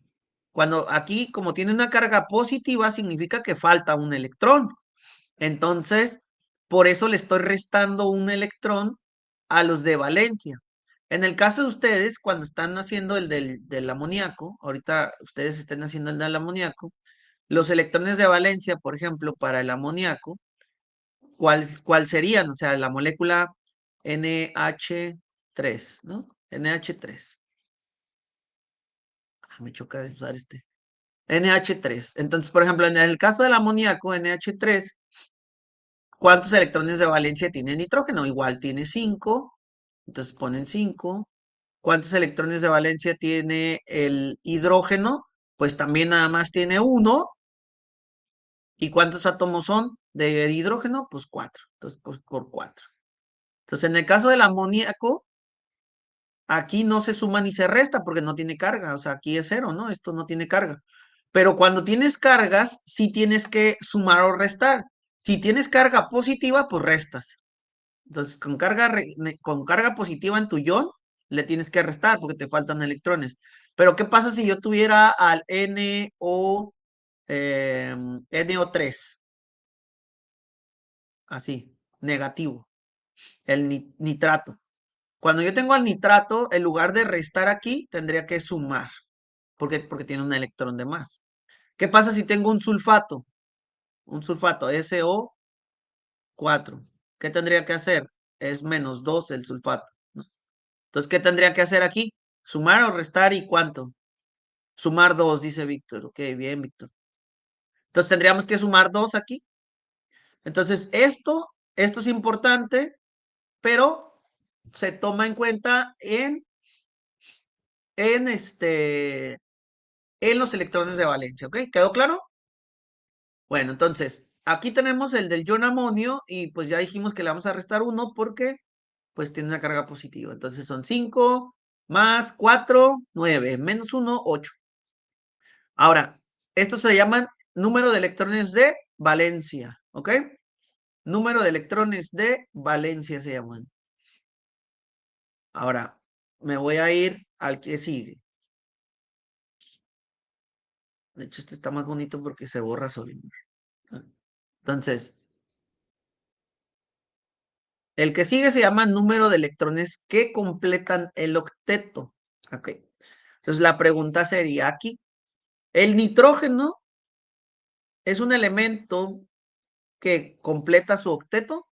cuando aquí, como tiene una carga positiva, significa que falta un electrón. Entonces, por eso le estoy restando un electrón a los de valencia. En el caso de ustedes, cuando están haciendo el del amoníaco, ahorita ustedes estén haciendo el del amoníaco, los electrones de valencia, por ejemplo, para el amoníaco, ¿cuál serían? O sea, la molécula NH3, ¿no? NH3. Me choca de usar NH3. Entonces, por ejemplo, en el caso del amoníaco, NH3, ¿cuántos electrones de valencia tiene el nitrógeno? Igual tiene 5. Entonces ponen 5. ¿Cuántos electrones de valencia tiene el hidrógeno? Pues también nada más tiene 1. ¿Y cuántos átomos son de hidrógeno? Pues 4. Entonces, pues por 4. Entonces, en el caso del amoníaco, aquí no se suma ni se resta porque no tiene carga. O sea, aquí es 0, ¿no? Esto no tiene carga. Pero cuando tienes cargas, sí tienes que sumar o restar. Si tienes carga positiva, pues restas. Entonces, con carga positiva en tu ion, le tienes que restar porque te faltan electrones. Pero, ¿qué pasa si yo tuviera al NO3? Así, negativo, el nitrato. Cuando yo tengo al nitrato, en lugar de restar aquí, tendría que sumar, porque tiene un electrón de más. ¿Qué pasa si tengo un sulfato? Un sulfato, SO4. ¿Qué tendría que hacer? Es -2 el sulfato, ¿no? Entonces, ¿qué tendría que hacer aquí? ¿Sumar o restar y cuánto? Sumar 2, dice Víctor. Ok, bien, Víctor. Entonces, tendríamos que sumar 2 aquí. Entonces, esto es importante, pero se toma en cuenta en, en los electrones de valencia, ¿ok? ¿Quedó claro? Bueno, entonces, aquí tenemos el del ion amonio y pues ya dijimos que le vamos a restar 1 porque pues tiene una carga positiva. Entonces son 5 más 4, 9, menos 1, 8. Ahora, estos se llaman número de electrones de valencia, ¿ok? Número de electrones de valencia se llaman. Ahora, me voy a ir al que sigue. De hecho, este está más bonito porque se borra solo. Entonces, el que sigue se llama número de electrones que completan el octeto. Ok. Entonces, la pregunta sería aquí, ¿el nitrógeno es un elemento que completa su octeto?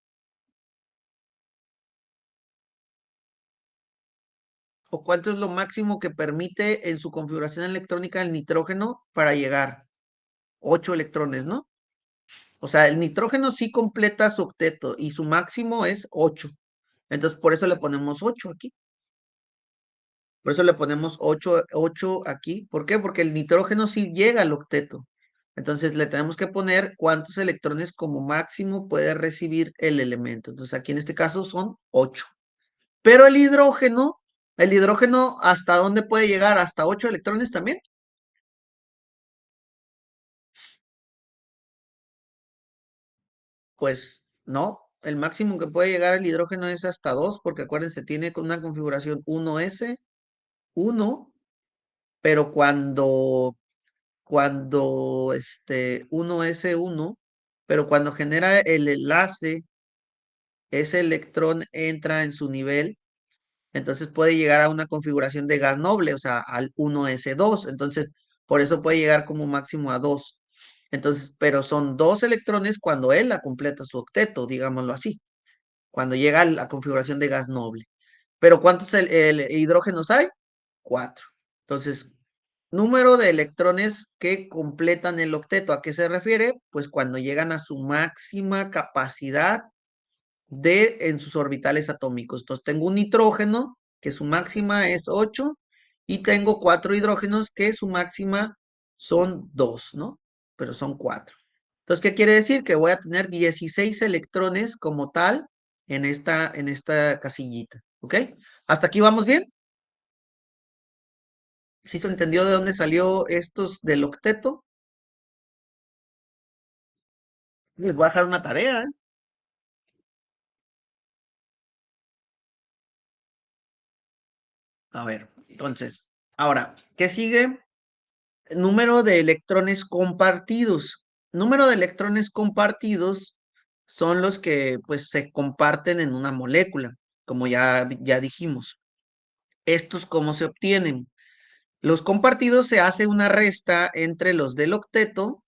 ¿O cuánto es lo máximo que permite en su configuración electrónica el nitrógeno para llegar? 8 electrones, ¿no? O sea, el nitrógeno sí completa su octeto y su máximo es 8. Entonces, por eso le ponemos 8 aquí. Por eso le ponemos 8 aquí. ¿Por qué? Porque el nitrógeno sí llega al octeto. Entonces, le tenemos que poner cuántos electrones como máximo puede recibir el elemento. Entonces, aquí en este caso son 8. Pero el hidrógeno, ¿hasta dónde puede llegar? ¿Hasta 8 electrones también? Pues no, el máximo que puede llegar el hidrógeno es hasta 2, porque acuérdense, tiene una configuración 1s, 1, pero cuando 1s1, pero cuando genera el enlace, ese electrón entra en su nivel, entonces puede llegar a una configuración de gas noble, o sea, al 1s2, entonces por eso puede llegar como máximo a 2. Entonces, pero son 2 electrones cuando él la completa su octeto, digámoslo así, cuando llega a la configuración de gas noble. Pero ¿cuántos hidrógenos hay? 4. Entonces, número de electrones que completan el octeto. ¿A qué se refiere? Pues cuando llegan a su máxima capacidad en sus orbitales atómicos. Entonces, tengo un nitrógeno que su máxima es 8 y tengo 4 hidrógenos que su máxima son 2, ¿no? Pero son 4. Entonces, ¿qué quiere decir? Que voy a tener 16 electrones como tal en esta casillita, ¿ok? ¿Hasta aquí vamos bien? ¿Sí se entendió de dónde salió estos del octeto? Les voy a dejar una tarea, ¿eh? A ver, entonces, ahora, ¿qué sigue? Número de electrones compartidos. Número de electrones compartidos son los que pues se comparten en una molécula, como ya dijimos. ¿Estos cómo se obtienen? Los compartidos se hace una resta entre los del octeto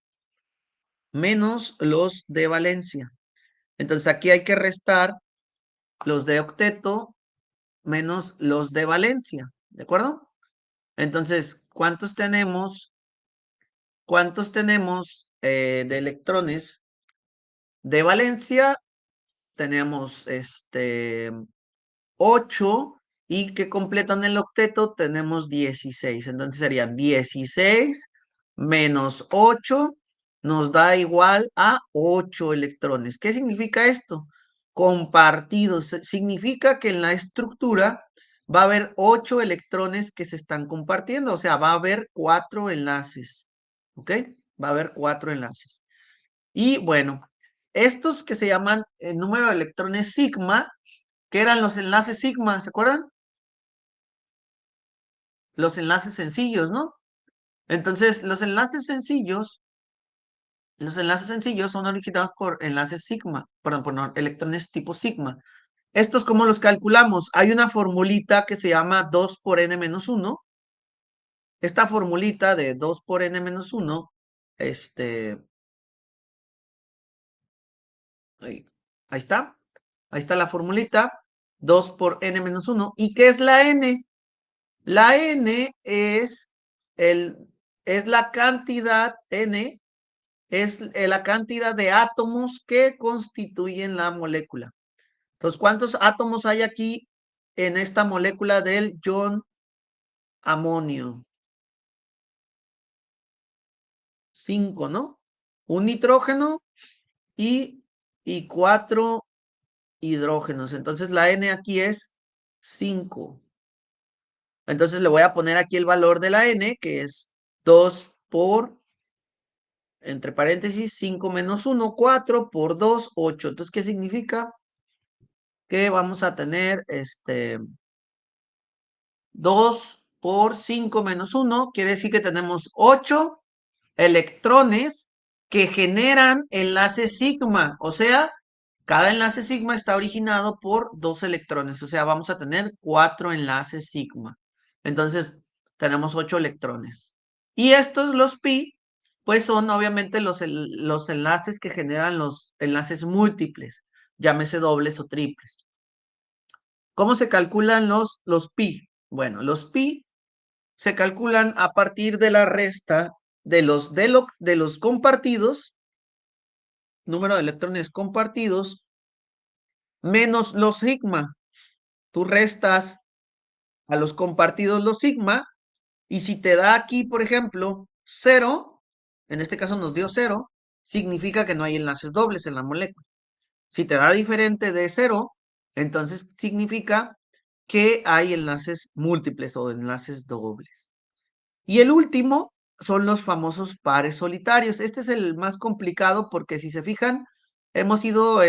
menos los de valencia. Entonces aquí hay que restar los de octeto menos los de valencia, ¿de acuerdo? Entonces, ¿cuántos tenemos de electrones de valencia? Tenemos 8 y que completan el octeto tenemos 16. Entonces serían 16 menos 8 nos da igual a 8 electrones. ¿Qué significa esto? Compartidos. Significa que en la estructura va a haber 8 electrones que se están compartiendo. O sea, va a haber 4 enlaces. ¿Ok? Va a haber 4 enlaces. Y bueno, estos que se llaman el número de electrones sigma, que eran los enlaces sigma, ¿se acuerdan? Los enlaces sencillos, ¿no? Entonces, los enlaces sencillos son originados por enlaces sigma, perdón, por electrones tipo sigma. ¿Estos cómo los calculamos? Hay una formulita que se llama 2 por n menos 1. Esta formulita de 2 por n menos 1, este, ahí, ahí está. Ahí está la formulita, 2 por n menos 1. ¿Y qué es la n? La n el, es la cantidad, n es la cantidad de átomos que constituyen la molécula. Entonces, ¿cuántos átomos hay aquí en esta molécula del ion amonio? 5, ¿no? Un nitrógeno y, y 4 hidrógenos. Entonces, la n aquí es 5. Entonces, le voy a poner aquí el valor de la n, que es 2 por entre paréntesis, 5 menos 1, 4 por 2, 8. Entonces, ¿qué significa? Que vamos a tener 2 por 5 menos 1, quiere decir que tenemos 8 electrones que generan enlace sigma. O sea, cada enlace sigma está originado por 2 electrones. O sea, vamos a tener 4 enlaces sigma. Entonces, tenemos 8 electrones. Y estos, los pi, pues son obviamente los enlaces que generan los enlaces múltiples, llámese dobles o triples. ¿Cómo se calculan los pi? Bueno, los pi se calculan a partir de la resta de los compartidos, número de electrones compartidos, menos los sigma. Tú restas a los compartidos los sigma, y si te da aquí, por ejemplo, 0, en este caso nos dio 0, significa que no hay enlaces dobles en la molécula. Si te da diferente de 0, entonces significa que hay enlaces múltiples o enlaces dobles. Y el último son los famosos pares solitarios. Este es el más complicado porque si se fijan, hemos ido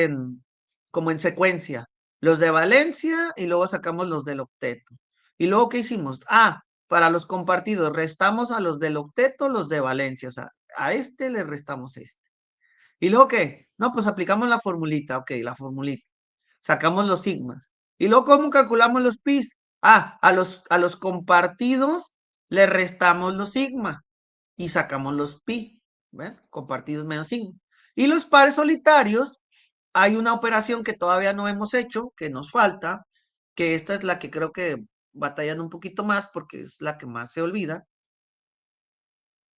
como en secuencia. Los de valencia y luego sacamos los del octeto. ¿Y luego qué hicimos? Para los compartidos, restamos a los del octeto los de valencia. O sea, a este le restamos este. ¿Y luego qué? No, pues aplicamos la formulita. Ok, la formulita. Sacamos los sigmas. ¿Y luego cómo calculamos los pis? A los compartidos le restamos los sigma y sacamos los pi. ¿Ven? Compartidos menos sigma. Y los pares solitarios, hay una operación que todavía no hemos hecho, que nos falta, que esta es la que creo que batallan un poquito más porque es la que más se olvida,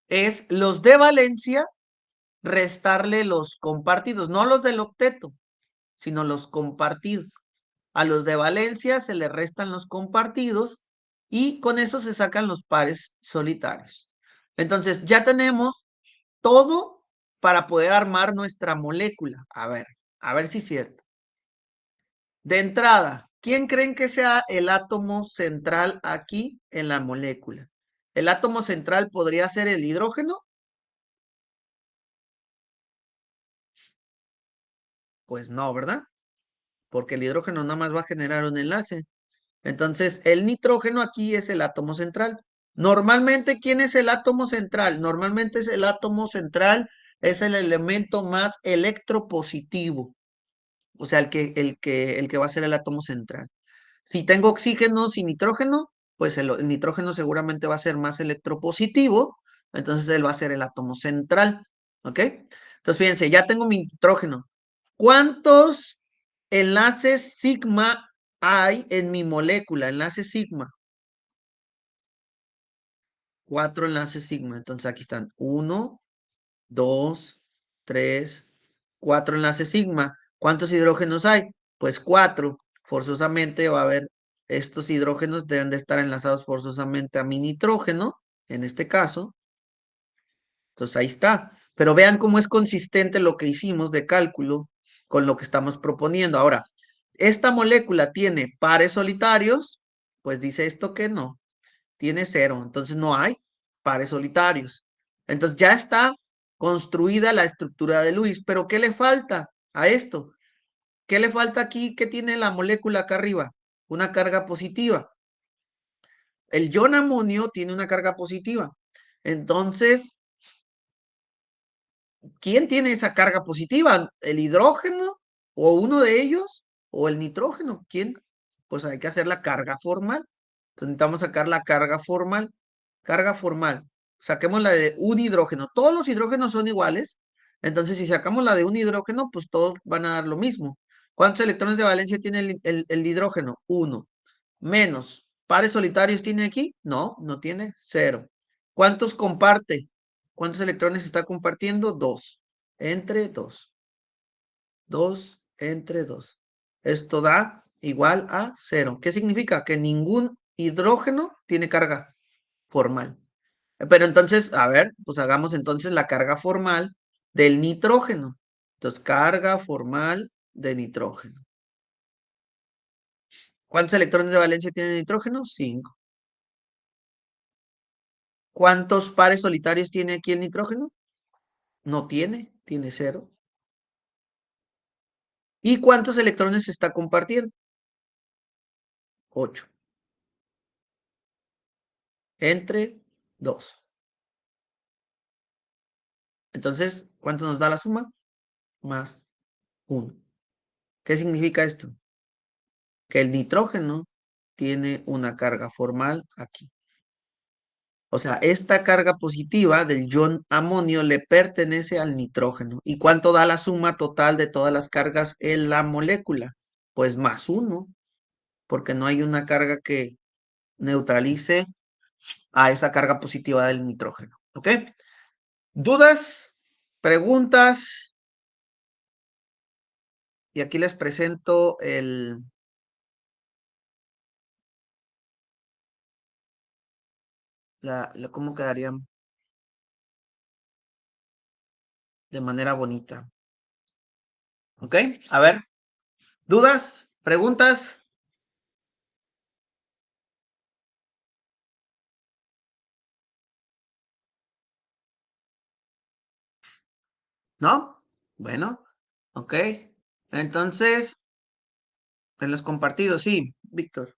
es los de valencia restarle los compartidos, no los del octeto, sino los compartidos. A los de valencia se le restan los compartidos y con eso se sacan los pares solitarios. Entonces ya tenemos todo para poder armar nuestra molécula. A ver si es cierto. De entrada, ¿quién creen que sea el átomo central aquí en la molécula? ¿El átomo central podría ser el hidrógeno? Pues no, ¿verdad? Porque el hidrógeno nada más va a generar un enlace. Entonces, el nitrógeno aquí es el átomo central. Normalmente, ¿quién es el átomo central? Normalmente es el átomo central, es el elemento más electropositivo. O sea, el que va a ser el átomo central. Si tengo oxígeno sin nitrógeno, pues el nitrógeno seguramente va a ser más electropositivo, entonces él va a ser el átomo central. ¿Ok? Entonces, fíjense, ya tengo mi nitrógeno. ¿Cuántos enlaces sigma hay en mi molécula? Enlaces sigma. 4 enlaces sigma. Entonces aquí están. 1, 2, 3, 4 enlaces sigma. ¿Cuántos hidrógenos hay? Pues 4. Forzosamente va a haber, estos hidrógenos deben de estar enlazados forzosamente a mi nitrógeno, en este caso. Entonces ahí está. Pero vean cómo es consistente lo que hicimos de cálculo con lo que estamos proponiendo. Ahora, esta molécula tiene pares solitarios, pues dice esto que no, tiene 0. Entonces no hay pares solitarios. Entonces ya está construida la estructura de Lewis. Pero ¿qué le falta a esto? ¿Qué le falta aquí? ¿Qué tiene la molécula acá arriba? Una carga positiva. El ion amonio tiene una carga positiva. Entonces, ¿quién tiene esa carga positiva? ¿El hidrógeno o uno de ellos o el nitrógeno? ¿Quién? Pues hay que hacer la carga formal. Entonces necesitamos sacar la carga formal. Carga formal. Saquemos la de un hidrógeno. Todos los hidrógenos son iguales. Entonces, si sacamos la de un hidrógeno, pues todos van a dar lo mismo. ¿Cuántos electrones de valencia tiene el hidrógeno? 1. Menos. ¿Pares solitarios tiene aquí? No, no tiene. 0. ¿Cuántos comparte? ¿Cuántos electrones está compartiendo? 2. Entre 2. 2 entre 2. Esto da igual a 0. ¿Qué significa? Que ningún hidrógeno tiene carga formal. Pero entonces, a ver, pues hagamos entonces la carga formal del nitrógeno. Entonces, carga formal de nitrógeno. ¿Cuántos electrones de valencia tiene el nitrógeno? 5. ¿Cuántos pares solitarios tiene aquí el nitrógeno? No tiene, tiene 0. ¿Y cuántos electrones se está compartiendo? 8. Entre 2. Entonces, ¿cuánto nos da la suma? Más 1. ¿Qué significa esto? Que el nitrógeno tiene una carga formal aquí. O sea, esta carga positiva del ion amonio le pertenece al nitrógeno. ¿Y cuánto da la suma total de todas las cargas en la molécula? Pues más 1, porque no hay una carga que neutralice a esa carga positiva del nitrógeno. ¿Ok? ¿Dudas? ¿Preguntas? Y aquí les presento cómo quedarían de manera bonita. ¿Ok? A ver, ¿dudas? ¿Preguntas? ¿No? Bueno, ok. Entonces, en los compartidos, sí, Víctor.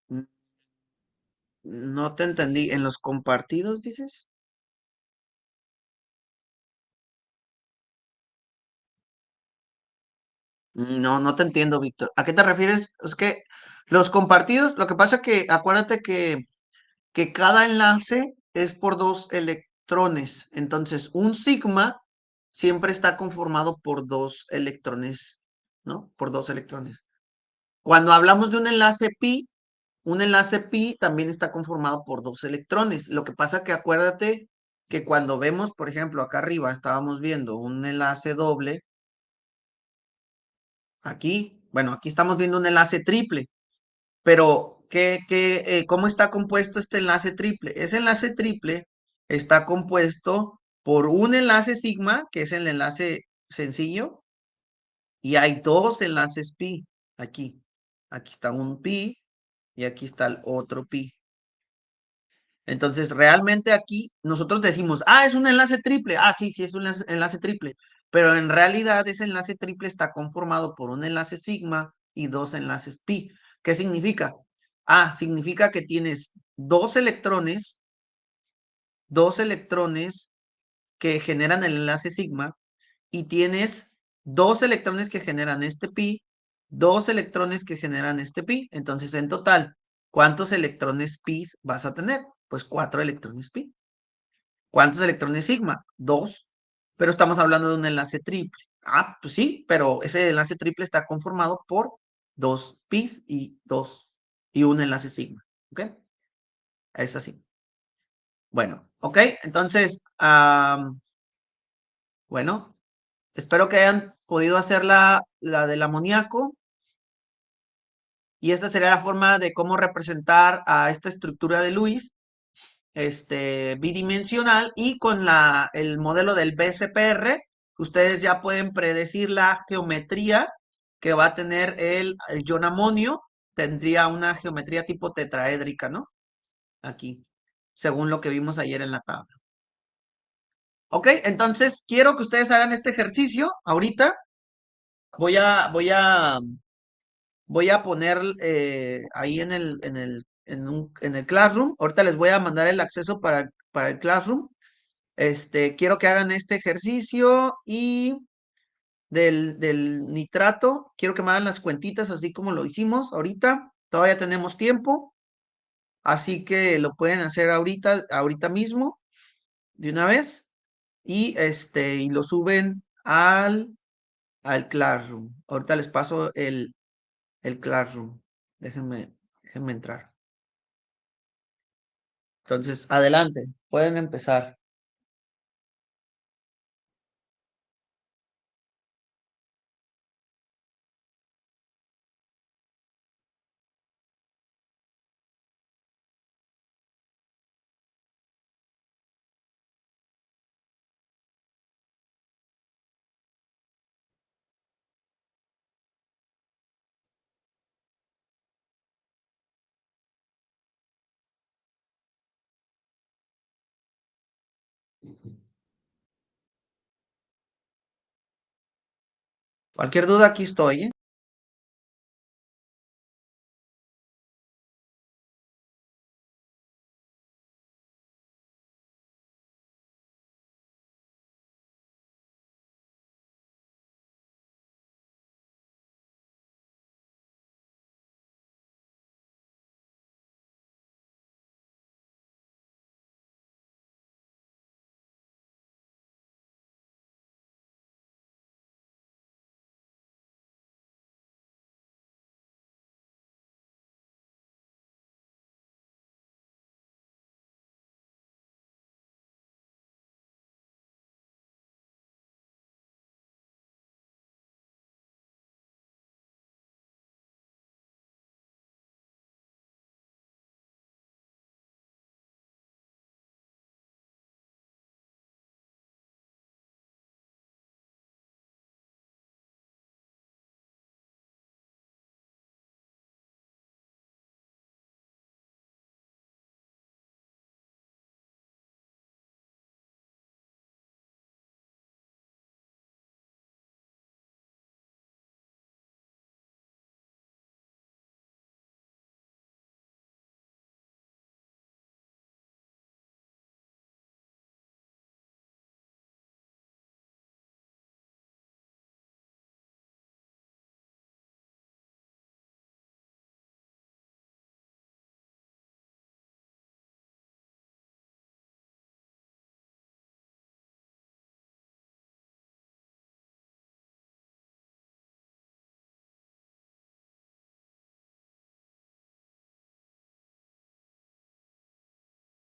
Mm, No te entendí. ¿En los compartidos dices? No, no te entiendo, Víctor. ¿A qué te refieres? Es que los compartidos, lo que pasa que acuérdate que cada enlace es por dos electrones. Entonces, un sigma siempre está conformado por dos electrones, ¿no? Por dos electrones. Cuando hablamos de un enlace pi también está conformado por dos electrones. Lo que pasa que acuérdate que cuando vemos, por ejemplo, acá arriba estábamos viendo un enlace doble, aquí, bueno, aquí estamos viendo un enlace triple. Pero, ¿cómo está compuesto este enlace triple? Ese enlace triple está compuesto por un enlace sigma, que es el enlace sencillo, y hay dos enlaces pi aquí. Aquí está un pi y aquí está el otro pi. Entonces, realmente aquí nosotros decimos, es un enlace triple. Sí, sí, es un enlace triple. Pero en realidad ese enlace triple está conformado por un enlace sigma y dos enlaces pi. ¿Qué significa? Significa que tienes dos electrones que generan el enlace sigma y tienes dos electrones que generan este pi, dos electrones que generan este pi. Entonces, en total, ¿cuántos electrones pi vas a tener? Pues cuatro electrones pi. ¿Cuántos electrones sigma? Dos. Pero estamos hablando de un enlace triple. Pues sí, pero ese enlace triple está conformado por dos pis y un enlace sigma. ¿Ok? Es así. Bueno, ok. Entonces, bueno, espero que hayan podido hacer la del amoníaco. Y esta sería la forma de cómo representar a esta estructura de Lewis, bidimensional, y con el modelo del BCPR, ustedes ya pueden predecir la geometría que va a tener el ion amonio. Tendría una geometría tipo tetraédrica, ¿no? Aquí, según lo que vimos ayer en la tabla. Ok, entonces quiero que ustedes hagan este ejercicio. Ahorita voy a, voy a, voy a poner ahí en el Classroom. Ahorita les voy a mandar el acceso para el Classroom. Quiero que hagan este ejercicio y del nitrato, quiero que me hagan las cuentitas así como lo hicimos ahorita. Todavía tenemos tiempo, así que lo pueden hacer ahorita mismo, de una vez, y lo suben al Classroom. Ahorita les paso el Classroom. Déjenme entrar. Entonces, adelante, pueden empezar. Cualquier duda, aquí estoy, ¿eh?